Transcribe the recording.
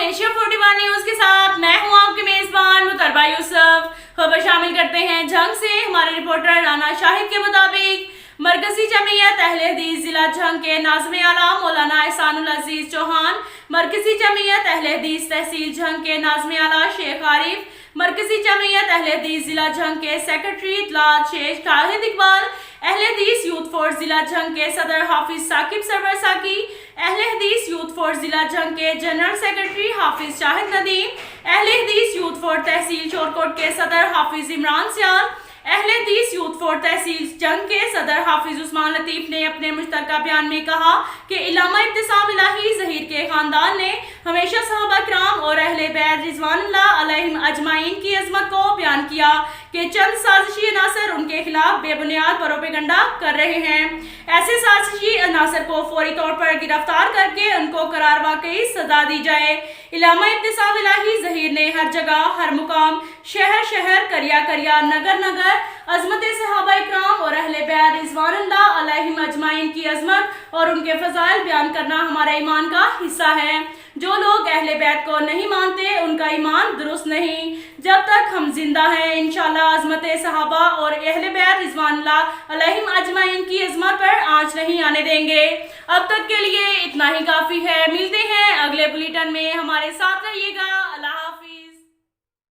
Asia 41 news के साथ मैं हूं आपके मेजबान मुतरबा यूसुफ। खबर शामिल करते हैं झंग से। हमारे रिपोर्टर राना शाहिद के मुताबिक मरकजी जमीयत अहले हदीस जिला झंग के नाज़िम आला मौलाना एहसानुल अजीज चौहान, मरकजी जमीयत अहले हदीस तहसील झंग के नाज़िम आला शेख आरिफ, मरकजी जमीयत अहले हदीस जिला झंग के सेक्रेटरी इत्तलात शेख शाहिद इकबाल, अहले हदीस यूथ फोर्स जिला झंग के सदर हाफिज साकिब सरवर साकी, अहले हदीस यूथ फोर्स जिला झंग के जनरल सेक्रेटरी हाफिज शाहिद नदीम, अहले हदीस यूथ फोर्स तहसील शोरकोट के सदर हाफिज इमरान सियाल, अहले हदीस यूथ फोर्स तहसील जंग के सदर हाफिज उस्मान लतीफ ने अपने मुश्तरका बयान में कहा कि इल्लामा इब्तिसाम इलाही ज़हीर के ख़ानदान ने हमेशा सहाबा किराम और अहले बैत रिज़वानुल्लाह अलैहिम अजमाइन की अज़मत को बयान किया कि चंद साजिशी अनासर उनके खिलाफ बेबुनियाद प्रोपेगेंडा कर रहे हैं। ऐसे साजिशी अनासर को फौरी तौर पर गिरफ्तार करके उनको करार वाकई सजा दी जाए। इल्लामा इब्तिसाम इलाही ज़हीर ने हर जगह, हर मुकाम, शहर शहर, करिया करिया, नगर नगर अज़मत सहाबा इकराम और अहले बैत रिज़वानुल्लाह अलैहिम अजमाइन की अज़मत और उनके फ़ज़ाइल बयान करना हमारे ईमान का हिस्सा है। जो लोग अहले बैत को नहीं मानते उनका ईमान दुरुस्त नहीं। जब तक हम जिंदा हैं इंशाअल्लाह अज़मत सहाबा और अहले बैत रिज़वानुल्लाह अलैहिम अजमाइन की अज़मत पर आंच नहीं आने देंगे। अब तक के लिए इतना ही काफ़ी है। मिलते हैं अगले बुलेटिन में, हमारे साथ रहिएगा। अल्लाह।